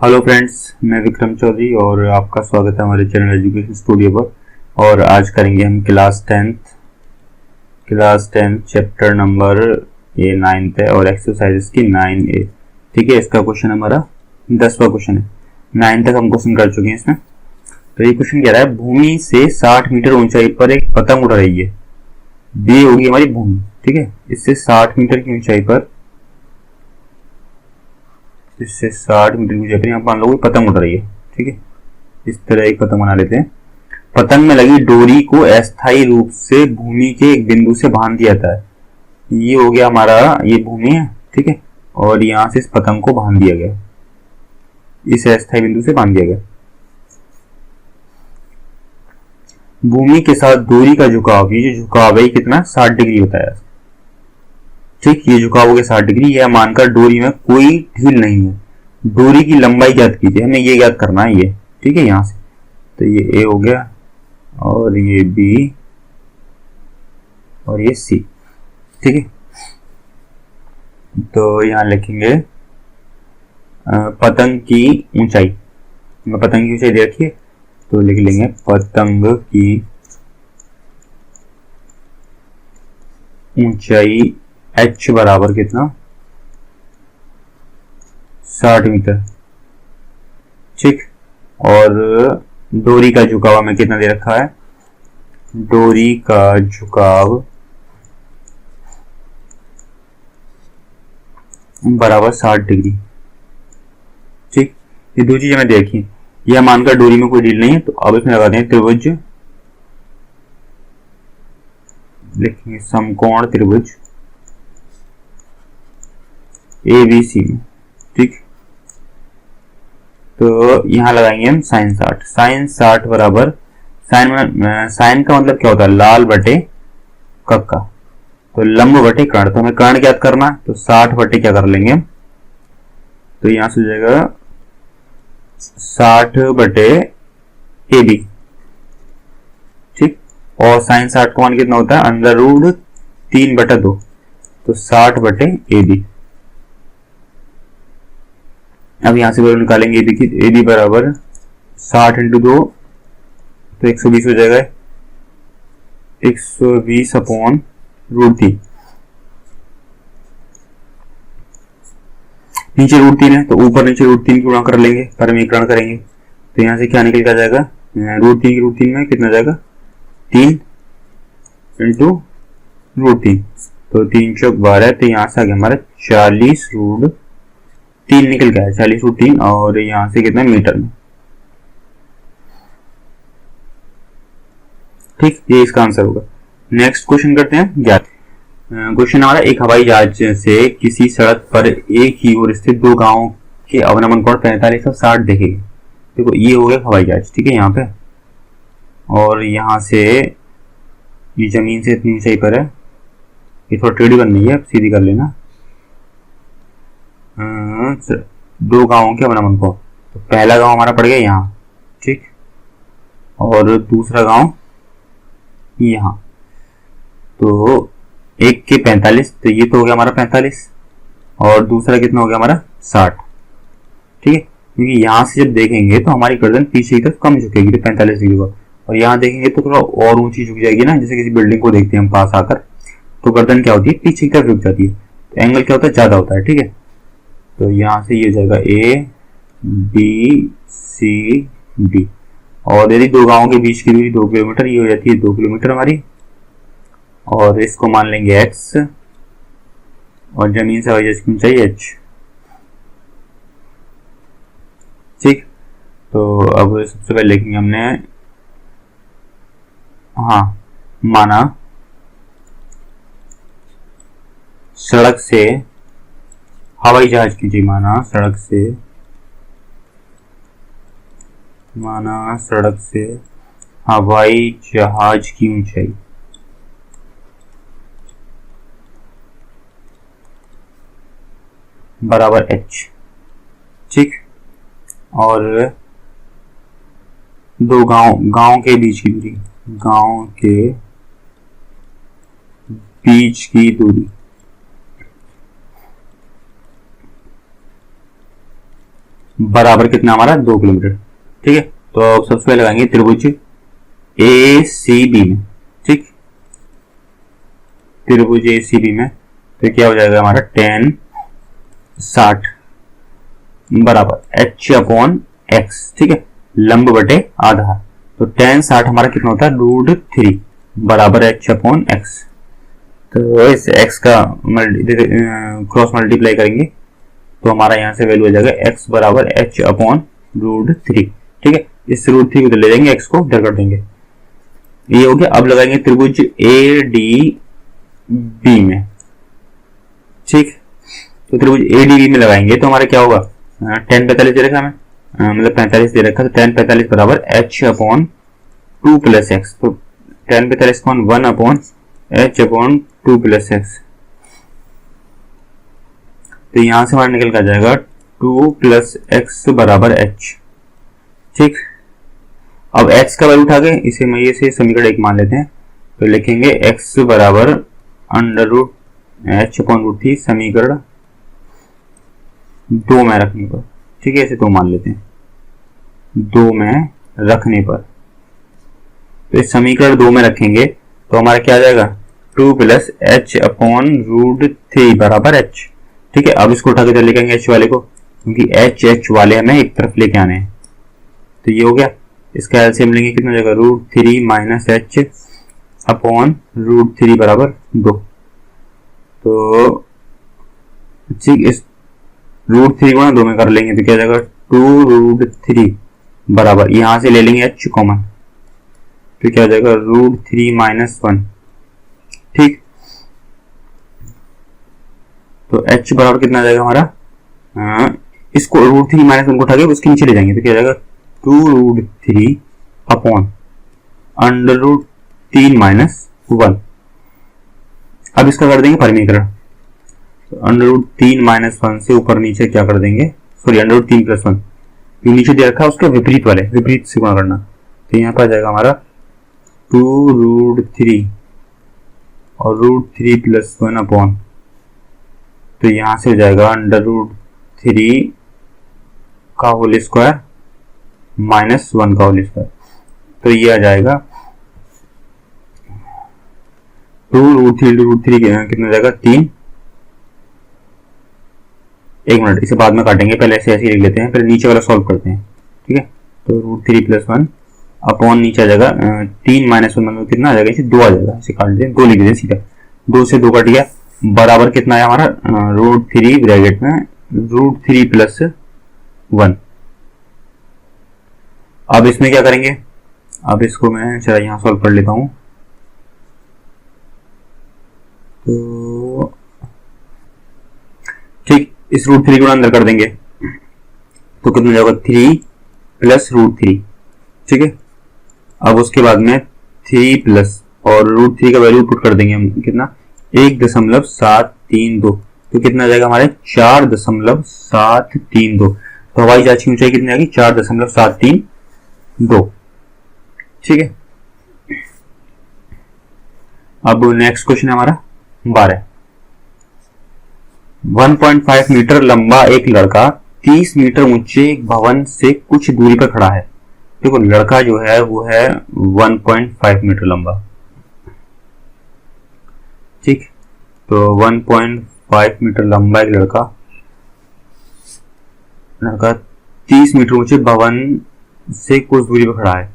Hello friends, मैं विक्रम चौधरी और आपका स्वागत है हमारे चैनल एजुकेशन स्टूडियो पर। और आज करेंगे हम क्लास टेंथ चैप्टर नंबर ये 9th है और एक्सरसाइजेस की 9A। ठीक है, इसका क्वेश्चन हमारा 10वां क्वेश्चन है। 9 तक हम क्वेश्चन कर चुके हैं इसमें। तो ये क्वेश्चन कह रहा है भूमि से 60 मीटर ऊंचाई पर एक पतंग उड़ रही है। ये होगी हमारी भूमि। ठीक है, इससे 60 मीटर की ऊंचाई पर यहाँ मान लो पतंग उड़ रही है। ठीक है, इस तरह एक पतंग बना लेते हैं। पतंग में लगी डोरी को अस्थायी रूप से भूमि के एक बिंदु से बांध दिया जाता है। ये हो गया हमारा, ये भूमि है। ठीक है, और यहां से इस पतंग को बांध दिया गया, इस अस्थायी बिंदु से बांध दिया गया। भूमि के साथ डोरी का झुकाव, ये जो झुकाव है कितना 60 डिग्री होता है। ठीक, ये झुकाव हो गया 60 डिग्री। यह मानकर डोरी में कोई ढील नहीं है। डोरी की लंबाई ज्ञात कीजिए, हमें ये ज्ञात करना है ये। ठीक है, यहां से तो ये ए हो गया और ये बी और ये सी। ठीक है, तो यहां लिखेंगे पतंग की ऊंचाई। पतंग की ऊंचाई दे रखी है तो लिख लेंगे पतंग की ऊंचाई h बराबर कितना 60 मीटर। ठीक, और डोरी का झुकाव हमें कितना दे रखा है, डोरी का झुकाव बराबर 60 डिग्री। ठीक, ये दो चीज हमें देखी। यह मानकर डोरी में कोई ढील नहीं है तो अब इसमें लगा दें त्रिभुज, लिखेंगे समकोण त्रिभुज ABC में। ठीक, तो यहां लगाएंगे हम साइन 60। साइन 60 बराबर साइन का मतलब क्या होता है, लाल बटे कक्का, तो लंब बटे कर्ण। तो हमें कर्ण ज्ञात करना, तो 60 बटे क्या कर लेंगे हम, तो यहां से हो जाएगा 60 बटे AB। ठीक, और साइन 60 का मान कितना होता है, अंडर रूट 3/2, तो 60 बटे AB। अब यहां से वैल्यू निकालेंगे AB की। AB बराबर 60 इंटू 2 तो 120 हो जाएगा, 120 अपॉन √3। नीचे √3 है तो ऊपर नीचे √3 की गुणा कर लेंगे, परिमीकरण करेंगे तो यहां से क्या निकल कर जाएगा, √3 की √3 में कितना जाएगा 3 इंटू √3, तो 3 चौक 12, तो यहां से आ गया हमारा 40 √3 निकल गया है, 40 √3, और यहां से कितना मीटर में। ठीक, ये इसका आंसर होगा। नेक्स्ट क्वेश्चन करते हैं ज्ञात। क्वेश्चन हमारा, एक हवाई जहाज से किसी सड़क पर एक ही ओर स्थित दो गांवों के अवनमन कोण 45 और 60 देखेंगे। देखो ये हो गया हवाई जहाज। ठीक है, यहाँ पे और यहाँ से ये जमीन से इतनी ऊंचाई पर है, ये थोड़ा टेढ़ी बननी है, सीधी कर लेना। दो गांवों के अवनमन कोण, तो पहला गांव हमारा पड़ गया यहाँ। ठीक, और दूसरा गांव यहाँ, तो एक के 45, तो ये तो हो गया हमारा 45, और दूसरा कितना हो गया हमारा 60। ठीक है, क्योंकि यहां से जब देखेंगे तो हमारी गर्दन पीछे की तरफ कम झुकेगी, तो 45 डिग्री का, और यहाँ देखेंगे तो थोड़ा और ऊंची झुक जाएगी ना, जैसे किसी बिल्डिंग को देखते हैं हम पास आकर, तो गर्दन क्या होती है पीछे की तरफ झुक जाती है, तो एंगल क्या होता है ज्यादा होता है। ठीक है, तो यहां से ये हो जाएगा ABCD, और यदि दो गांवों के बीच की दूरी 2 किलोमीटर, ये हो जाती है 2 किलोमीटर हमारी, और इसको मान लेंगे x, और जमीन से हवाई जहाज की ऊंचाई h। ठीक, तो अब सबसे पहले लिखेंगे हमने, हाँ, माना सड़क से हवाई जहाज की, माना सड़क से हवाई जहाज की ऊंचाई बराबर h। ठीक, और दो गांव के बीच की दूरी, गांव के बीच की दूरी बराबर कितना हमारा 2 किलोमीटर। ठीक है, तो अब सबसे पहले लगाएंगे त्रिभुज ए सी बी में। ठीक, त्रिभुज ए सी बी में तो क्या हो जाएगा हमारा tan 60 बराबर h अपॉन x। ठीक है, लंब बटे आधार। तो tan 60 हमारा कितना होता है √3 बराबर h अपॉन x। तो इस x का क्रॉस मल्टीप्लाई करेंगे तो हमारा यहाँ से वैल्यू हो जाएगा x बराबर h अपॉन √3। ठीक है, इस √3 को ले जाएंगे, x को इधर कर देंगे, ये हो गया। अब लगाएंगे त्रिभुज ए डी बी में। ठीक, तो त्रिभुज ए डी बी में लगाएंगे तो हमारा क्या होगा, tan 45 दे रखा हमें, मतलब 45 दे रखा, तो tan 45 बराबर h अपॉन 2 प्लस एक्स। तो tan 45 कौन 1 upon h upon 2 plus x. तो यहां से हमारा निकल कर जाएगा 2 प्लस एक्स बराबर h। ठीक, अब x का वैल्यू उठा के इसे मैं ये से समीकरण 1 मान लेते हैं, तो लिखेंगे x बराबर अंडर रूट h अपॉन √3 समीकरण 2 में रखने पर। ठीक है, इसे 2 मान लेते हैं, 2 में रखने पर। तो इस समीकरण 2 में रखेंगे तो हमारा क्या आ जाएगा 2 प्लस h अपॉन √3 बराबर h। ठीक है, अब इसको उठा के इधर लिखेंगे h वाले को, क्योंकि h वाले हमें एक तरफ लेके आने हैं। तो ये हो गया, इसका एलसीएम लेंगे कितना हो जाएगा √3 माइनस h अपॉन √3 बराबर 2। तो ठीक, इस √3 को ना 2 में कर लेंगे तो क्या जाएगा 2 √3 बराबर, यहां से ले लेंगे h कॉमन, तो क्या हो जाएगा √3 माइनस 1। ठीक, तो h बराबर कितना आ जाएगा हमारा, इसको √3 माइनस 1 को उठा के उसके नीचे ले जाएंगे तो क्या हो जाएगा 2 √3 अपॉन अंडर रूट 3 माइनस 1। अब इसका कर देंगे परिमीकरण, तो अंडर रूट 3 माइनस 1 से ऊपर नीचे क्या कर देंगे, सॉरी अंडर रूट 3 प्लस 1 जो नीचे दे रखा है उसके विपरीत वाले, विपरीत से गुणा करना। तो यहाँ पर आ जाएगा हमारा 2 √3 और √3 प्लस 1 अपॉन, तो यहां से हो जाएगा अंडर रूट 3 का होल स्क्वायर माइनस 1 का होल स्क्वायर। तो ये आ जाएगा 2 √3 कितना हो जाएगा 3। एक मिनट, इसे बाद में काटेंगे, पहले ऐसे ऐसे लिख लेते हैं, फिर नीचे वाला सॉल्व करते हैं। ठीक है, तो √3 प्लस 1 अपॉन नीचे आ जाएगा 3 माइनस 1 मतलब कितना आ जाएगा, इसे 2 आ जाएगा, इसे काट दें, 2 लिख दें सीधा, 2 से 2 कट गया बराबर कितना है हमारा √3 ब्रैकेट में √3 प्लस 1। अब इसमें क्या करेंगे, अब इसको मैं चला यहां सॉल्व कर लेता हूं। तो ठीक, इस √3 को अंदर कर देंगे तो कितना जाएगा 3 प्लस √3। ठीक है, अब उसके बाद में 3 प्लस और √3 का वैल्यू पुट कर देंगे हम कितना 1.732। तो कितना जाएगा हमारे 4.732। तो हवाई जहाज की ऊंचाई कितनी आएगी 4.732। ठीक है, अब नेक्स्ट क्वेश्चन है हमारा 12। 1.5 मीटर लंबा एक लड़का 30 मीटर ऊंचे एक भवन से कुछ दूरी पर खड़ा है। देखो लड़का जो है वो है 1.5 मीटर लंबा। ठीक, तो 1.5 मीटर लंबा एक लड़का 30 मीटर ऊंचे भवन से कुछ दूरी पर खड़ा है।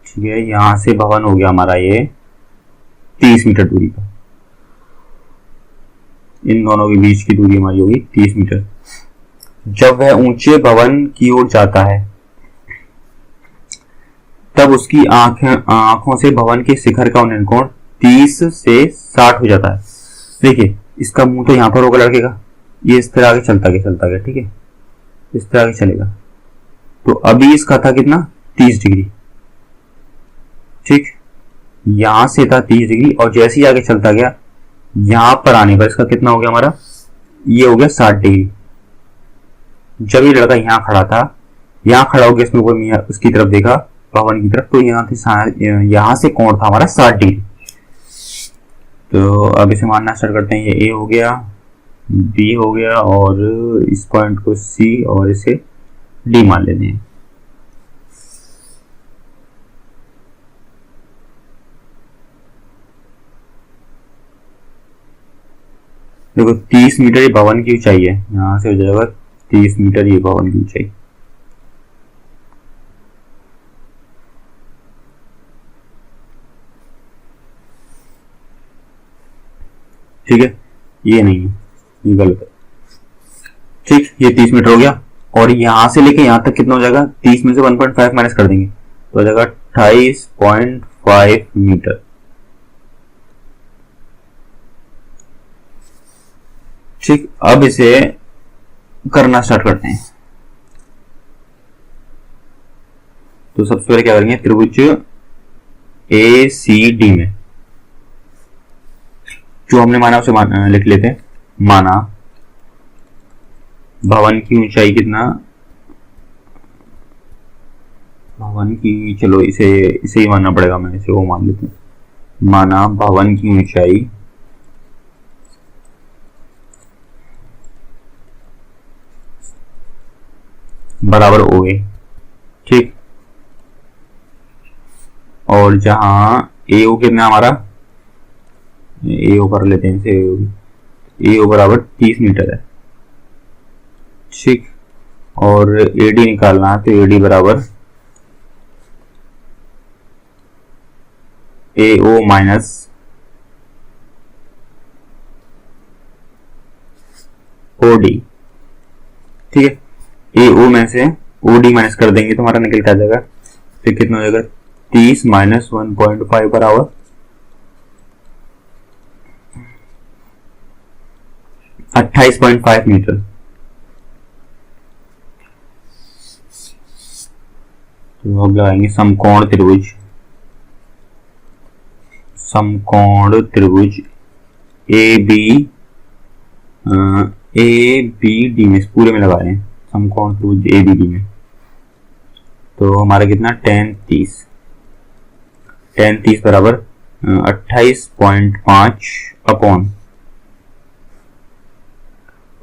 ठीक है, यहां से भवन हो गया हमारा ये 30 मीटर दूरी पर, इन दोनों के बीच की दूरी हमारी होगी 30 मीटर। जब वह ऊंचे भवन की ओर जाता है तब उसकी आंखों से भवन के शिखर का उन्नयन कोण 30 से 60 हो जाता है। देखिए इसका मुंह तो यहां पर होगा लड़के का, ये इस तरह आगे चलता गया। ठीक है, इस तरह आगे चलेगा। तो अभी इसका था कितना 30 डिग्री। ठीक, यहां से था 30 डिग्री और जैसे ही आगे चलता गया यहां पर आने पर इसका कितना हो गया हमारा, ये हो गया 60 डिग्री। जब ये लड़का यहां खड़ा था, यहां खड़ा हो गया इसमें ऊपर उसकी तरफ देखा भवन की तरफ, तो यहां से कोण था हमारा 60 डिग्री। तो अब इसे मानना स्टार्ट करते हैं। ये ए हो गया, बी हो गया और इस पॉइंट को सी और इसे डी मान लेते हैं। देखो 30 मीटर ये भवन की ऊंचाई है, यहां से हो जाएगा 30 मीटर ये भवन की ऊंचाई। ठीक है, ये नहीं है, ये गलत है। ठीक, ये 30 मीटर हो गया और यहां से लेके यहां तक कितना हो जाएगा, 30 में से 1.5 माइनस कर देंगे तो हो जाएगा 28.5 मीटर। ठीक, अब इसे करना स्टार्ट करते हैं। तो सबसे पहले क्या करेंगे, त्रिभुज ए सी डी में जो हमने माना उसे लिख लेते हैं। माना भवन की ऊंचाई कितना, भवन की, चलो इसे ही मानना पड़ेगा, मैं इसे वो मान लेते हैं। माना भवन की ऊंचाई बराबर ओ ए। ठीक, और जहां ए ओ कितना हमारा, ए ओ कर लेते हैं इसे, ए ओ बराबर 30 मीटर है। ठीक, और ए डी निकालना है तो ए डी बराबर ए ओ माइनस ओ डी। ठीक है, ए ओ में से ओ डी माइनस कर देंगे तो हमारा निकल के आ जाएगा, फिर कितना हो जाएगा 30 माइनस 1.5 बराबर 28.5 मीटर। तो अब लगाएंगे समकोण त्रिभुज, समकोण त्रिभुज ए बी डी में, पूरे में लगा रहे हैं समकोण त्रिभुज ए बी डी में। तो हमारा कितना, tan 30 बराबर 28.5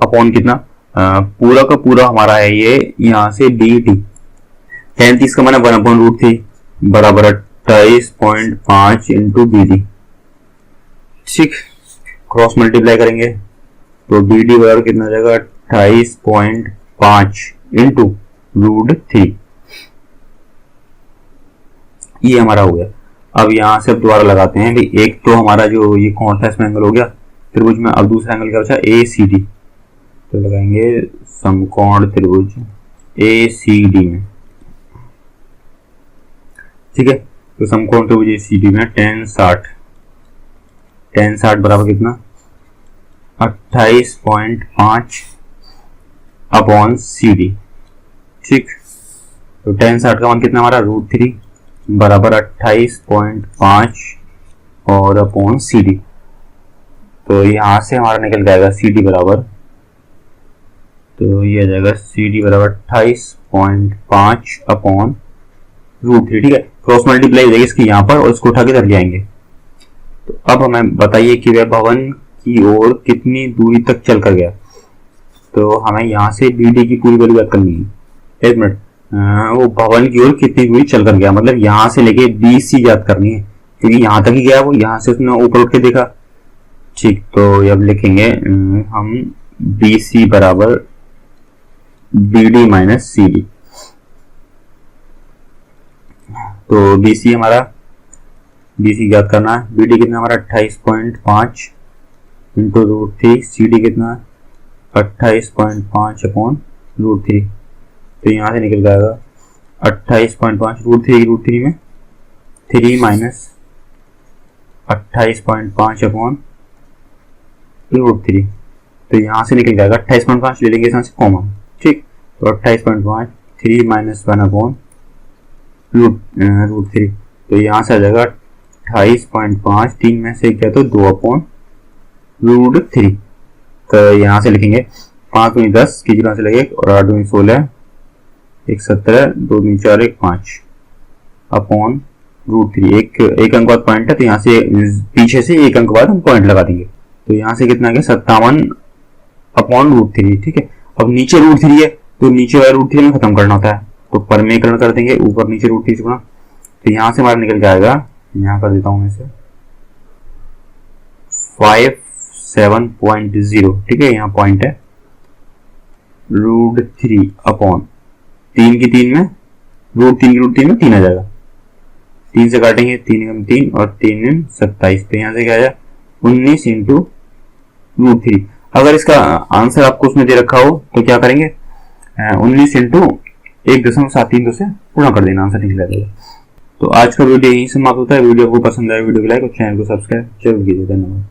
अपॉन कितना, पूरा का पूरा हमारा है ये, यहां से डी टी, tan 30 का माना 1/√3 बराबर 28.5 इंटू बी डी। ठीक, क्रॉस मल्टीप्लाई करेंगे तो बी डी बराबर कितना हो जाएगा 28.5 इंटू √3। ये हमारा हो गया। अब यहां से अब दोबारा लगाते हैं भाई, एक तो हमारा जो ये कौन सा इसमें एंगल हो गया त्रिभुज में, अब दूसरा एंगल क्या बचा, ए सी डी। तो लगाएंगे समकोण त्रिभुज ए सी डी में। ठीक है, तो समकोण त्रिभुज ए सी डी में tan 60 बराबर कितना, 28.5 अपॉन सी डी। ठीक, तो tan 60 का मान कितना हमारा, √3 बराबर 28.5 और अपॉन सी डी। तो यहां से हमारा निकल जाएगा सी डी बराबर, तो ये आ जाएगा सी डी बराबर 28.5 अपॉन √3। ठीक है, क्रॉस मल्टीप्लाई हो जाएगी इसकी यहाँ पर और इसको उठा के इधर ले आएंगे। तो अब हमें बताइए कि वह भवन की ओर कितनी दूरी तक चल कर गया। तो हमें यहाँ से बी डी की पूरी वैल्यू याद करनी है। एक मिनट, वो भवन की ओर कितनी दूरी चल कर गया, मतलब यहाँ से लेके बी सी याद करनी है, क्योंकि यहाँ तक ही गया वो, यहाँ से उसने ऊपर उठ के देखा। ठीक, तो अब लिखेंगे हम बी सी बराबर B D minus C D. तो बी सी हमारा, बी सी याद करना है, बी डी कितना हमारा 28.5 इंटू √3, सी डी कितना 28.5 अपॉन √3। तो यहाँ से निकल जाएगा 28.5 √3 में 3 माइनस 28.5 अपॉन √3। तो यहाँ से निकल जाएगा 28.5 ले लेंगे यहाँ से कॉमन। ठीक, तो 28.5 3 माइनस 1 अपॉन √3। तो यहाँ से आ जाएगा 28.5, 3 में से क्या तो 2 अपॉन √3। तो यहाँ से लिखेंगे 5 दूनी 10 की जगह से लगे और 8 दूनी 16, 1 17, 2 दूनी 4, 1 5 अपॉन √3। एक अंक बाद पॉइंट है तो यहाँ से पीछे से एक अंक बाद हम पॉइंट लगा देंगे। तो यहाँ से कितना आ गया 57 अपॉन √3। ठीक है, अब नीचे √3 है तो नीचे वाला रूट 3 में खत्म करना होता है, तो परमेकरण कर देंगे, ऊपर नीचे रूट 3 से गुणा, तो यहां से हमारा निकल के आएगा, यहां कर देता हूं मैं इसे 57.0, ठीक है, यहाँ पॉइंट है, √3 अपॉन 3 की 3 में रूट 3 में 3 आ जाएगा, 3 से काटेंगे, 3 3 और 3 27, तो यहाँ से क्या आया 19 इंटू √3। अगर इसका आंसर आपको उसमें दे रखा हो तो क्या करेंगे, 19 इंटू 1.732 से पूरा कर देना, आंसर निकल जाएगा। तो आज का वीडियो यहीं समाप्त होता है। वीडियो को पसंद आया वीडियो को लाइक और चैनल को सब्सक्राइब जरूर कीजिए। धन्यवाद।